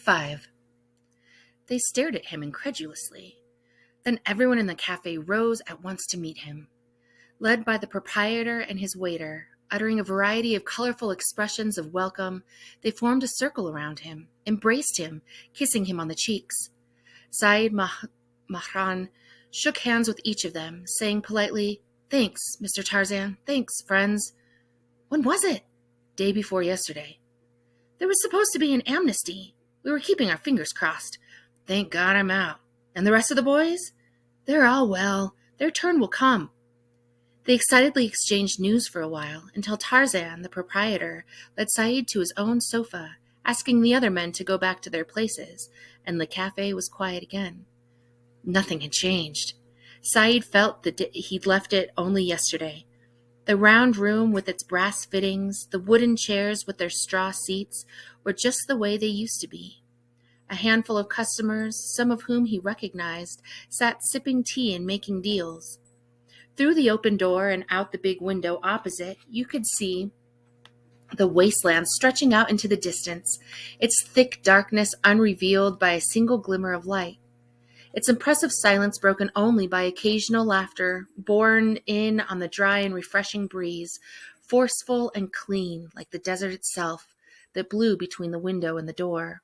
5. They stared at him incredulously. Then everyone in the cafe rose at once to meet him. Led by the proprietor and his waiter, uttering a variety of colorful expressions of welcome, they formed a circle around him, embraced him, kissing him on the cheeks. Saeed Mahran shook hands with each of them, saying politely, "Thanks, Mr. Tarzan. Thanks, friends." "When was it?" "Day before yesterday." "There was supposed to be an amnesty. We were keeping our fingers crossed. Thank God I'm out. And the rest of the boys?" "They're all well. Their turn will come." They excitedly exchanged news for a while, until Tarzan, the proprietor, led Saeed to his own sofa, asking the other men to go back to their places, and the cafe was quiet again. Nothing had changed. Saeed felt that he'd left it only yesterday. The round room with its brass fittings, the wooden chairs with their straw seats, were just the way they used to be. A handful of customers, some of whom he recognized, sat sipping tea and making deals. Through the open door and out the big window opposite, you could see the wasteland stretching out into the distance, its thick darkness unrevealed by a single glimmer of light. Its impressive silence broken only by occasional laughter, borne in on the dry and refreshing breeze, forceful and clean like the desert itself, that blew between the window and the door.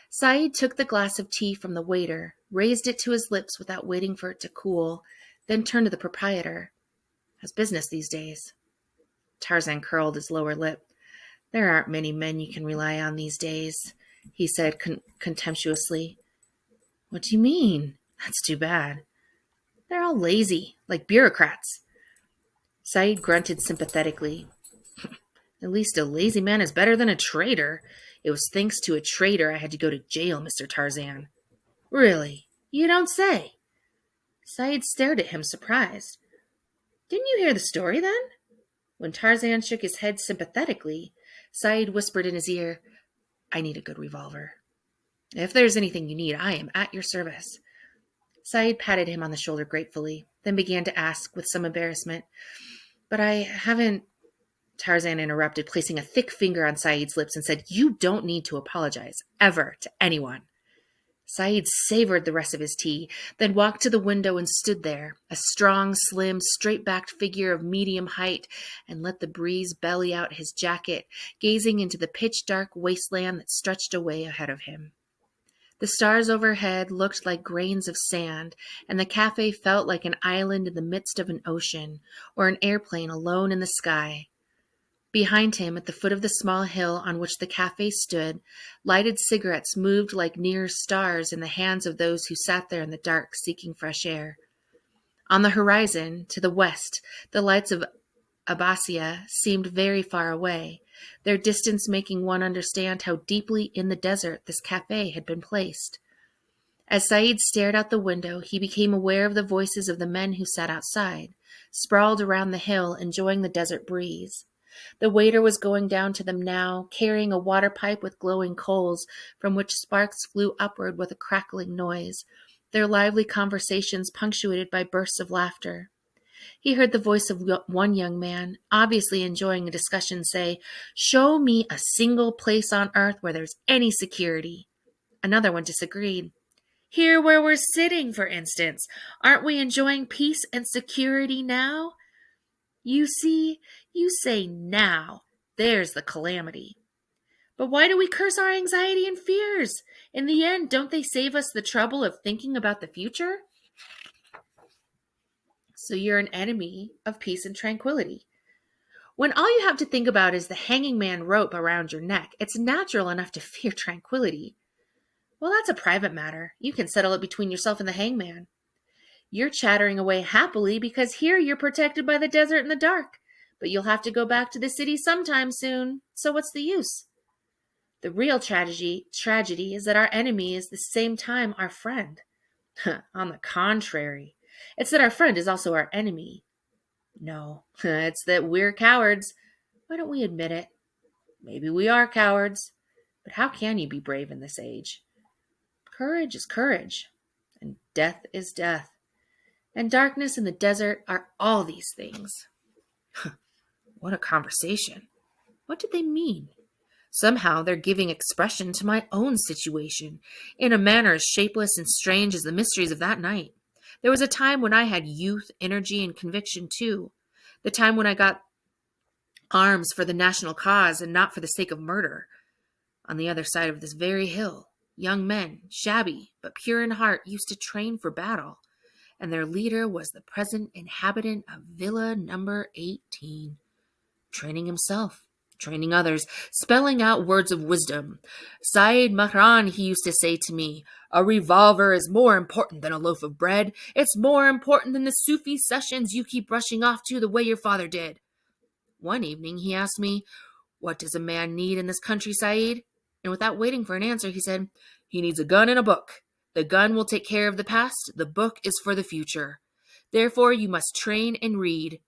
Saeed took the glass of tea from the waiter, raised it to his lips without waiting for it to cool, then turned to the proprietor. "How's business these days?" Tarzan curled his lower lip. "There aren't many men you can rely on these days," he said contemptuously. "What do you mean? That's too bad." "They're all lazy, like bureaucrats." Saeed grunted sympathetically. "At least a lazy man is better than a traitor. It was thanks to a traitor I had to go to jail, Mr. Tarzan." "Really? You don't say?" Saeed stared at him, surprised. "Didn't you hear the story, then?" When Tarzan shook his head sympathetically, Saeed whispered in his ear, "I need a good revolver. If there's anything you need, I am at your service." Saeed patted him on the shoulder gratefully, then began to ask with some embarrassment, "But I haven't—" Tarzan interrupted, placing a thick finger on Saeed's lips, and said, "You don't need to apologize, ever, to anyone." Saeed savored the rest of his tea, then walked to the window and stood there, a strong, slim, straight-backed figure of medium height, and let the breeze belly out his jacket, gazing into the pitch-dark wasteland that stretched away ahead of him. The stars overhead looked like grains of sand, and the cafe felt like an island in the midst of an ocean, or an airplane alone in the sky. Behind him, at the foot of the small hill on which the cafe stood, lighted cigarettes moved like near stars in the hands of those who sat there in the dark seeking fresh air. On the horizon, to the west, the lights of Abbasiyah seemed very far away, their distance making one understand how deeply in the desert this cafe had been placed. As Saeed stared out the window, he became aware of the voices of the men who sat outside, sprawled around the hill, enjoying the desert breeze. The waiter was going down to them now, carrying a water pipe with glowing coals, from which sparks flew upward with a crackling noise, their lively conversations punctuated by bursts of laughter. He heard the voice of one young man, obviously enjoying a discussion, say, "Show me a single place on earth where there's any security." Another one disagreed. "Here where we're sitting, for instance. Aren't we enjoying peace and security now?" "You see, you say now. There's the calamity." "But why do we curse our anxiety and fears? In the end, don't they save us the trouble of thinking about the future?" "So you're an enemy of peace and tranquility. When all you have to think about is the hanging man rope around your neck, it's natural enough to fear tranquility." "Well, that's a private matter. You can settle it between yourself and the hangman." "You're chattering away happily because here you're protected by the desert and the dark. But you'll have to go back to the city sometime soon, so what's the use?" "The real tragedy is that our enemy is at the same time our friend." "On the contrary, it's that our friend is also our enemy." "No, it's that we're cowards. Why don't we admit it?" "Maybe we are cowards. But how can you be brave in this age? Courage is courage, and death is death. And darkness and the desert are all these things." What a conversation. What did they mean? Somehow they're giving expression to my own situation in a manner as shapeless and strange as the mysteries of that night. There was a time when I had youth, energy, and conviction too. The time when I got arms for the national cause and not for the sake of murder. On the other side of this very hill, young men, shabby but pure in heart, used to train for battle, and their leader was the present inhabitant of Villa number 18, training himself, training others, spelling out words of wisdom. Said Mahran, he used to say to me, a revolver is more important than a loaf of bread. It's more important than the Sufi sessions you keep rushing off to the way your father did. One evening he asked me, what does a man need in this country, Said? And without waiting for an answer, he said, he needs a gun and a book. The gun will take care of the past. The book is for the future. Therefore, you must train and read.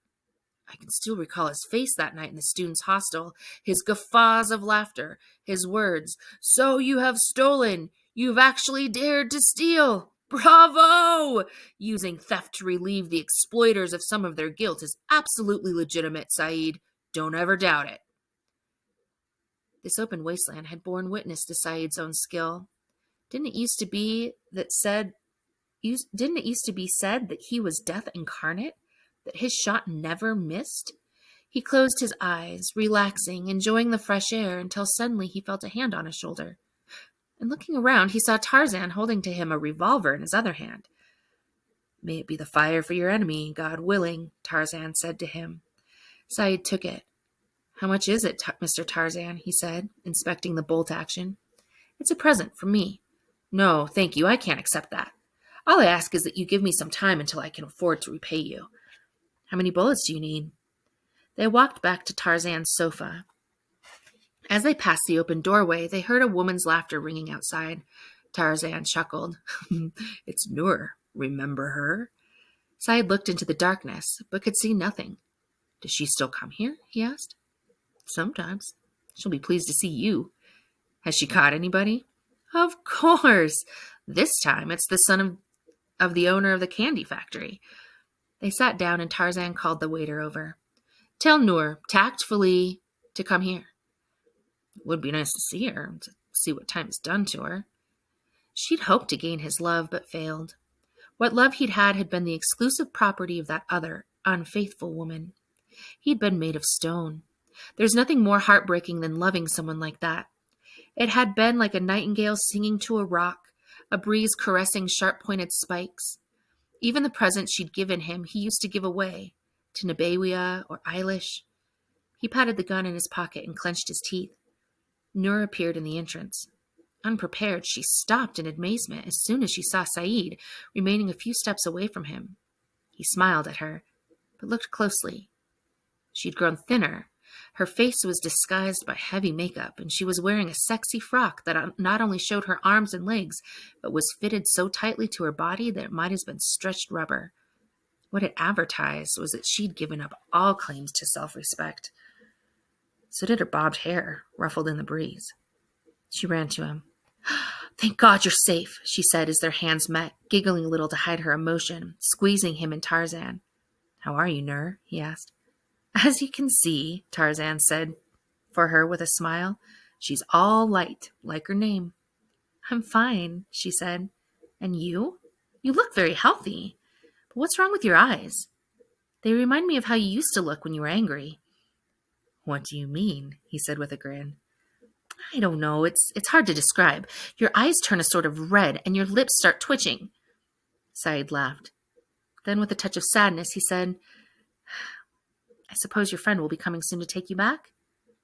I can still recall his face that night in the students' hostel, his guffaws of laughter, his words, so you have stolen. You've actually dared to steal. Bravo! Using theft to relieve the exploiters of some of their guilt is absolutely legitimate, Said. Don't ever doubt it. This open wasteland had borne witness to Said's own skill. Didn't it used to be said that he was death incarnate, that his shot never missed? He closed his eyes, relaxing, enjoying the fresh air, until suddenly he felt a hand on his shoulder. And looking around, he saw Tarzan holding to him a revolver in his other hand. May it be the fire for your enemy, God willing, Tarzan said to him. Said took it. How much is it, Mr. Tarzan? He said, inspecting the bolt action. It's a present from me. No, thank you, I can't accept that. All I ask is that you give me some time until I can afford to repay you. How many bullets do you need? They walked back to Tarzan's sofa. As they passed the open doorway, they heard a woman's laughter ringing outside. Tarzan chuckled. It's Noor. Remember her? Said looked into the darkness, but could see nothing. Does she still come here? He asked. Sometimes. She'll be pleased to see you. Has she caught anybody? Of course. This time it's the son of the owner of the candy factory. They sat down and Tarzan called the waiter over. Tell Noor, tactfully, to come here. It would be nice to see her, to see what time is done to her. She'd hoped to gain his love, but failed. What love he'd had been the exclusive property of that other, unfaithful woman. He'd been made of stone. There's nothing more heartbreaking than loving someone like that. It had been like a nightingale singing to a rock, a breeze caressing sharp-pointed spikes. Even the presents she'd given him he used to give away, to Nebawiah or Eilish. He patted the gun in his pocket and clenched his teeth. Noor appeared in the entrance. Unprepared, she stopped in amazement as soon as she saw Said, remaining a few steps away from him. He smiled at her, but looked closely. She'd grown thinner. Her face was disguised by heavy makeup, and she was wearing a sexy frock that not only showed her arms and legs, but was fitted so tightly to her body that it might have been stretched rubber. What it advertised was that she'd given up all claims to self-respect. So did her bobbed hair, ruffled in the breeze. She ran to him. Thank God you're safe, she said as their hands met, giggling a little to hide her emotion, squeezing him and Tarzan. How are you, Noor? He asked. As you can see, Tarzan said for her with a smile. She's all light, like her name. I'm fine, she said. And you? You look very healthy. But what's wrong with your eyes? They remind me of how you used to look when you were angry. What do you mean? He said with a grin. I don't know. It's hard to describe. Your eyes turn a sort of red and your lips start twitching. Said laughed. Then with a touch of sadness, he said, I suppose your friend will be coming soon to take you back?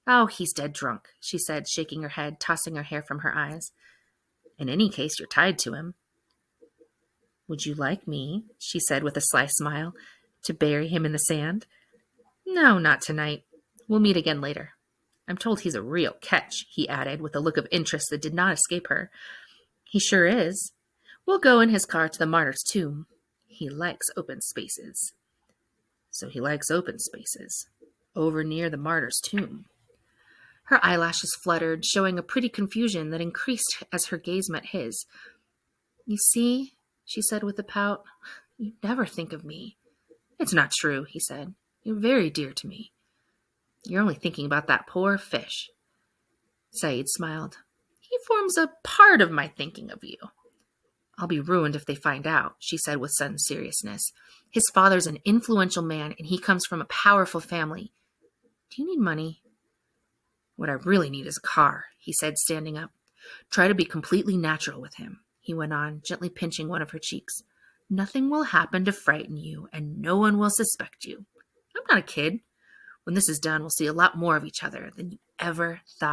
Oh, he's dead drunk, she said, shaking her head, tossing her hair from her eyes. In any case, you're tied to him. Would you like me, she said with a sly smile, to bury him in the sand? No, not tonight. We'll meet again later. I'm told he's a real catch, he added, with a look of interest that did not escape her. He sure is. We'll go in his car to the martyr's tomb. He likes open spaces. So he likes open spaces. Over near the martyr's tomb. Her eyelashes fluttered, showing a pretty confusion that increased as her gaze met his. You see, she said with a pout, you never think of me. It's not true, he said. You're very dear to me. You're only thinking about that poor fish. Saeed smiled. He forms a part of my thinking of you. I'll be ruined if they find out, she said with sudden seriousness. His father's an influential man, and he comes from a powerful family. Do you need money? What I really need is a car, he said, standing up. Try to be completely natural with him, he went on, gently pinching one of her cheeks. Nothing will happen to frighten you, and no one will suspect you. I'm not a kid. When this is done, we'll see a lot more of each other than you ever thought.